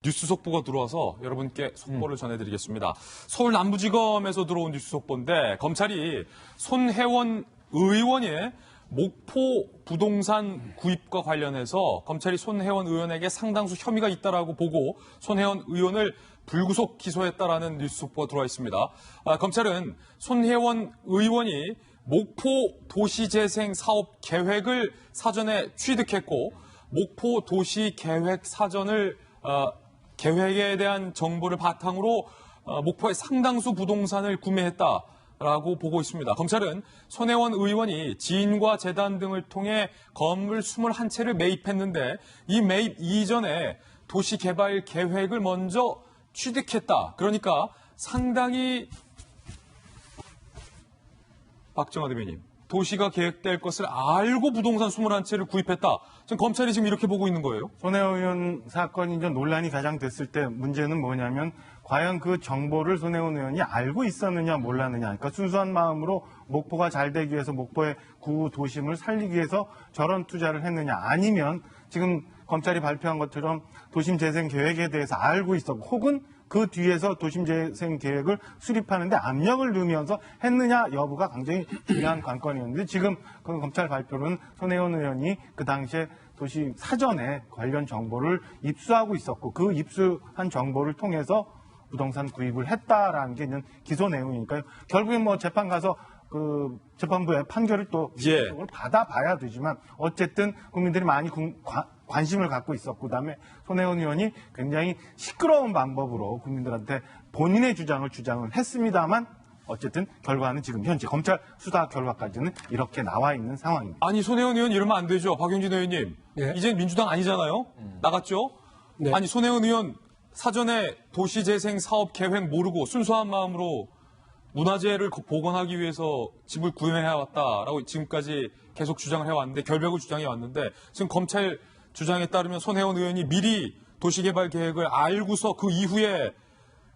뉴스 속보가 들어와서 여러분께 속보를 전해드리겠습니다. 서울 남부지검에서 들어온 뉴스 속보인데 검찰이 손혜원 의원의 목포 부동산 구입과 관련해서 검찰이 손혜원 의원에게 상당수 혐의가 있다라고 보고 손혜원 의원을 불구속 기소했다라는 뉴스 속보가 들어와 있습니다. 검찰은 손혜원 의원이 목포 도시재생 사업 계획을 사전에 취득했고 목포 도시 계획 사전을 계획에 대한 정보를 바탕으로 목포의 상당수 부동산을 구매했다라고 보고 있습니다. 검찰은 손혜원 의원이 지인과 재단 등을 통해 건물 21채를 매입했는데 이 매입 이전에 도시개발 계획을 먼저 취득했다. 그러니까 상당히 박정화 대변인, 도시가 계획될 것을 알고 부동산 21채를 구입했다. 지금 검찰이 지금 이렇게 보고 있는 거예요? 손혜원 의원 사건이 이제 논란이 가장 됐을 때 문제는 뭐냐면 과연 그 정보를 손혜원 의원이 알고 있었느냐 몰랐느냐. 그러니까 순수한 마음으로 목포가 잘 되기 위해서 목포의 구도심을 살리기 위해서 저런 투자를 했느냐. 아니면 지금 검찰이 발표한 것처럼 도심 재생 계획에 대해서 알고 있었고 혹은 그 뒤에서 도심 재생 계획을 수립하는데 압력을 넣으면서 했느냐 여부가 굉장히 중요한 관건이었는데 지금 그 검찰 발표는 손혜원 의원이 그 당시에 도시 사전에 관련 정보를 입수하고 있었고 그 입수한 정보를 통해서 부동산 구입을 했다라는 게 기소 내용이니까요. 결국엔 뭐 재판 가서 그 재판부의 판결을 또 받아봐야 되지만 어쨌든 국민들이 많이 관심을 갖고 있었고 그다음에 손혜원 의원이 굉장히 시끄러운 방법으로 국민들한테 본인의 주장을 했습니다만 어쨌든 결과는 지금 현재 검찰 수사 결과까지는 이렇게 나와 있는 상황입니다. 아니 손혜원 의원 이러면 안 되죠. 박용진 의원님. 네. 이제 민주당 아니잖아요. 나갔죠. 네. 아니 손혜원 의원 사전에 도시재생 사업 계획 모르고 순수한 마음으로 문화재를 복원하기 위해서 집을 구매해왔다라고 지금까지 계속 주장을 해왔는데 결백을 주장해왔는데 지금 검찰 주장에 따르면 손혜원 의원이 미리 도시개발 계획을 알고서 그 이후에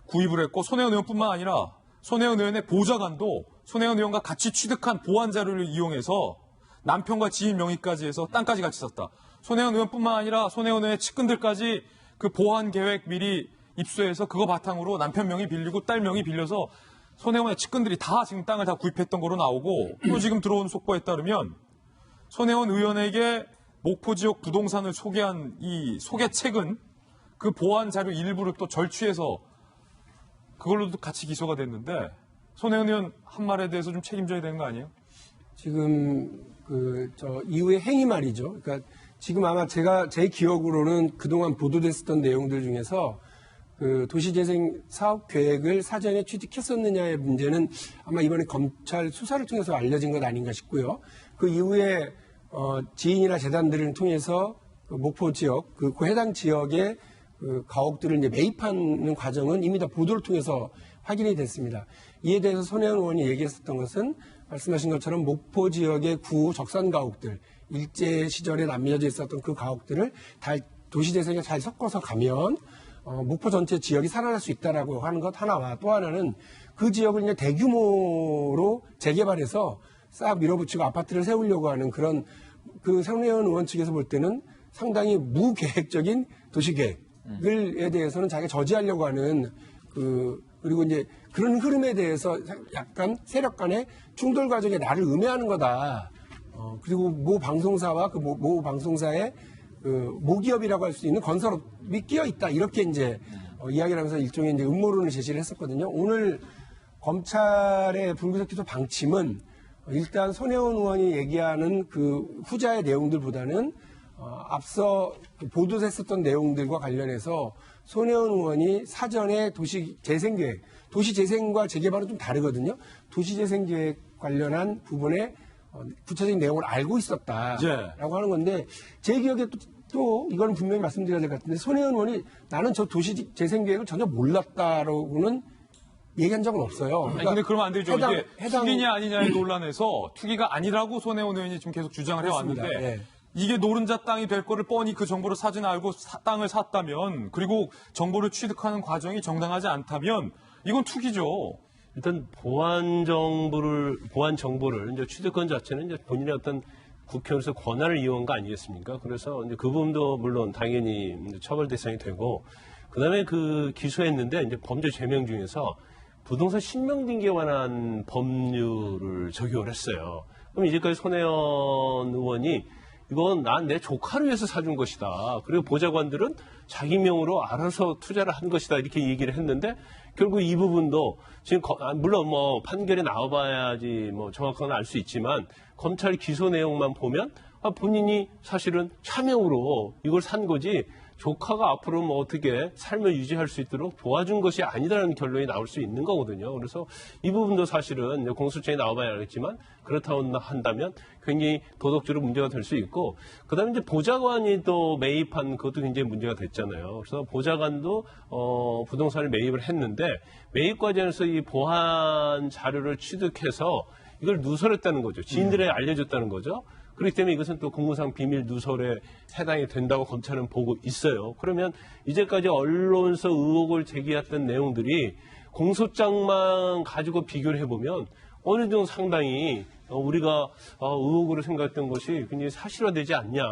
구입을 했고 손혜원 의원뿐만 아니라 손혜원 의원의 보좌관도 손혜원 의원과 같이 취득한 보안 자료를 이용해서 남편과 지인 명의까지 해서 땅까지 같이 샀다. 손혜원 의원뿐만 아니라 손혜원 의원의 측근들까지 그 보안 계획 미리 입수해서 그거 바탕으로 남편 명의 빌리고 딸 명의 빌려서 손혜원의 측근들이 다 지금 땅을 다 구입했던 거로 나오고 또 지금 들어온 속보에 따르면 손혜원 의원에게 목포 지역 부동산을 소개한 이 소개책은 그 보안 자료 일부를 또 절취해서 그걸로도 같이 기소가 됐는데 손혜원 의원 한 말에 대해서 좀 책임져야 되는 거 아니에요? 지금 이후의 행위 말이죠. 그러니까 지금 아마 제 기억으로는 그동안 보도됐었던 내용들 중에서 그 도시재생 사업 계획을 사전에 취득했었느냐의 문제는 아마 이번에 검찰 수사를 통해서 알려진 것 아닌가 싶고요. 그 이후에 지인이나 재단들을 통해서 그 목포 지역, 그 해당 지역의 그 가옥들을 이제 매입하는 과정은 이미 다 보도를 통해서 확인이 됐습니다. 이에 대해서 손혜원 의원이 얘기했었던 것은 말씀하신 것처럼 목포 지역의 구 적산 가옥들, 일제 시절에 남겨져 있었던 그 가옥들을 도시재생에 잘 섞어서 가면 목포 전체 지역이 살아날 수 있다라고 하는 것 하나와 또 하나는 그 지역을 이제 대규모로 재개발해서 싹 밀어붙이고 아파트를 세우려고 하는 그런 그 손혜원 의원 측에서 볼 때는 상당히 무계획적인 도시계획에 대해서는 자기가 저지하려고 하는 그리고 이제 그런 흐름에 대해서 약간 세력 간의 충돌 과정에 나를 음해하는 거다. 그리고 모 방송사와 그 모 방송사의 그 모기업이라고 할 수 있는 건설업이 끼어 있다. 이렇게 이제 이야기를 하면서 일종의 이제 음모론을 제시를 했었거든요. 오늘 검찰의 불구속 기소 방침은 일단 손혜원 의원이 얘기하는 그 후자의 내용들보다는 앞서 보도됐었던 내용들과 관련해서 손혜원 의원이 사전에 도시재생계획, 도시재생과 재개발은 좀 다르거든요. 도시재생계획 관련한 부분에 구체적인 내용을 알고 있었다라고 하는 건데 제 기억에 또 이건 분명히 말씀드려야 될 것 같은데 손혜원 의원이 나는 저 도시재생계획을 전혀 몰랐다라고는 얘기한 적은 없어요. 그러니까 근데 그러면 안 되죠. 이게 투기냐 아니냐의 논란에서 투기가 아니라고 손혜원 의원이 지금 계속 주장을 해왔는데 네. 이게 노른자 땅이 될 거를 뻔히 그 정보를 사전에 알고 땅을 샀다면 그리고 정보를 취득하는 과정이 정당하지 않다면 이건 투기죠. 일단 보안 정보를 이제 취득한 자체는 이제 본인의 어떤 국회의원에서 권한을 이용한 거 아니겠습니까? 그래서 이제 그 부분도 물론 당연히 처벌 대상이 되고 그다음에 그 기소했는데 이제 범죄 죄명 중에서 부동산 신명등기에 관한 법률을 적용을 했어요. 그럼 이제까지 손혜원 의원이 이건 난 내 조카를 위해서 사준 것이다. 그리고 보좌관들은 자기 명으로 알아서 투자를 한 것이다. 이렇게 얘기를 했는데 결국 이 부분도 지금 물론 뭐 판결이 나와봐야지 뭐 정확한 건 알 수 있지만 검찰 기소 내용만 보면 본인이 사실은 차명으로 이걸 산 거지 조카가 앞으로 뭐 어떻게 삶을 유지할 수 있도록 도와준 것이 아니다라는 결론이 나올 수 있는 거거든요. 그래서 이 부분도 사실은 공소장에 나와봐야 알겠지만 그렇다고 한다면 굉장히 도덕적으로 문제가 될 수 있고 그다음에 이제 보좌관이 또 매입한 그것도 굉장히 문제가 됐잖아요. 그래서 보좌관도 부동산을 매입을 했는데 매입 과정에서 이 보안 자료를 취득해서 이걸 누설했다는 거죠. 지인들에게 알려줬다는 거죠. 그렇기 때문에 이것은 또 공무상 비밀 누설에 해당이 된다고 검찰은 보고 있어요. 그러면 이제까지 언론서 의혹을 제기했던 내용들이 공소장만 가지고 비교를 해보면 어느 정도 상당히 우리가 의혹으로 생각했던 것이 굉장히 사실화되지 않냐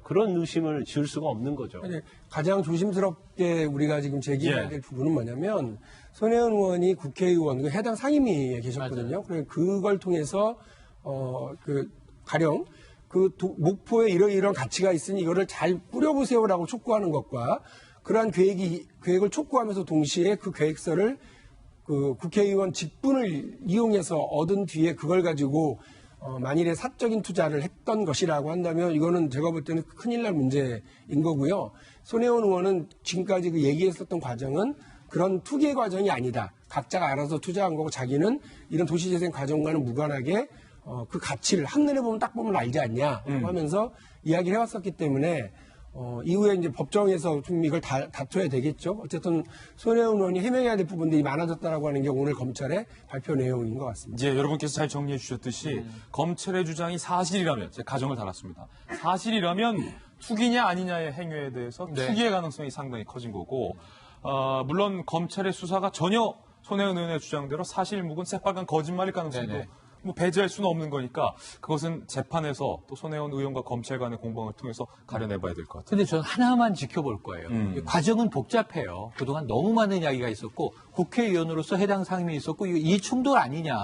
그런 의심을 지을 수가 없는 거죠. 가장 조심스럽게 우리가 지금 제기해야 될 부분은 뭐냐면 손혜원 의원이 국회의원 그 해당 상임위에 계셨거든요. 그래서 그걸 통해서 가령 목포에 이런 가치가 있으니 이거를 잘 꾸려보세요라고 촉구하는 것과 그러한 계획을 촉구하면서 동시에 그 계획서를 그 국회의원 직분을 이용해서 얻은 뒤에 그걸 가지고 만일에 사적인 투자를 했던 것이라고 한다면 이거는 제가 볼 때는 큰일 날 문제인 거고요. 손혜원 의원은 지금까지 그 얘기했었던 과정은 그런 투기 과정이 아니다. 각자가 알아서 투자한 거고 자기는 이런 도시재생 과정과는 무관하게 그 가치를 한눈에 보면 딱 보면 알지 않냐 하면서 이야기를 해왔었기 때문에 이후에 이제 법정에서 좀 이걸 다퉈야 되겠죠. 어쨌든 손혜원 의원이 해명해야 될 부분들이 많아졌다라고 하는 게 오늘 검찰의 발표 내용인 것 같습니다. 이제 여러분께서 잘 정리해 주셨듯이 검찰의 주장이 사실이라면 제가 가정을 달았습니다. 사실이라면 투기냐 아니냐의 행위에 대해서 투기의 가능성이 상당히 커진 거고 물론 검찰의 수사가 전혀 손혜원 의원의 주장대로 사실 묵은 새빨간 거짓말일 가능성도 뭐 배제할 수는 없는 거니까 그것은 재판에서 또 손혜원 의원과 검찰 간의 공방을 통해서 가려내봐야 될 것 같아요. 근데 저는 하나만 지켜볼 거예요. 과정은 복잡해요. 그동안 너무 많은 이야기가 있었고 국회의원으로서 해당 상임이 있었고 이 충돌 아니냐.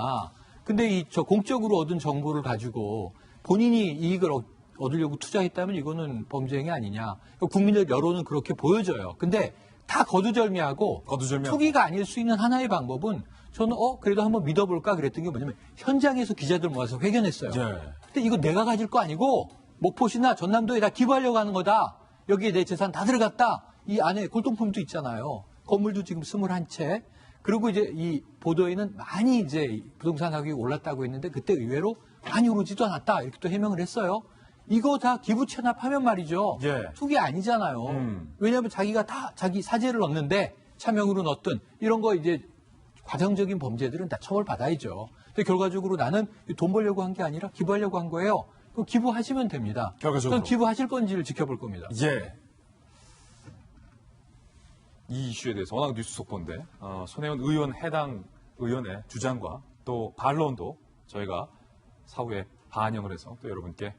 근데 저 공적으로 얻은 정보를 가지고 본인이 이익을 얻으려고 투자했다면 이거는 범죄 행위 아니냐. 국민들 여론은 그렇게 보여져요. 근데 다 거두절미하고 투기가 아닐 수 있는 하나의 방법은 저는 그래도 한번 믿어볼까 그랬던 게 뭐냐면 현장에서 기자들 모아서 회견했어요. 근데 이거 내가 가질 거 아니고 목포시나 전남도에 다 기부하려고 하는 거다. 여기에 내 재산 다 들어갔다. 이 안에 골동품도 있잖아요. 건물도 지금 21채. 그리고 이제 이 보도에는 많이 이제 부동산 가격이 올랐다고 했는데 그때 의외로 많이 오르지도 않았다. 이렇게 또 해명을 했어요. 이거 다 기부 체납하면 말이죠. 투기 아니잖아요. 왜냐하면 자기가 다 자기 사재를 넣는데 차명으로 넣었든 이런 거 이제 과정적인 범죄들은 다 처벌받아야죠. 근데 결과적으로 나는 돈 벌려고 한 게 아니라 기부하려고 한 거예요. 그럼 기부하시면 됩니다. 결과적으로. 기부하실 건지를 지켜볼 겁니다. 이 이슈에 대해서 워낙 뉴스 속보인데 손혜원 의원 해당 의원의 주장과 또 반론도 저희가 사후에 반영을 해서 또 여러분께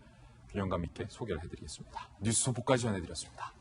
균형감 있게 소개를 해드리겠습니다. 뉴스 속보까지 전해드렸습니다.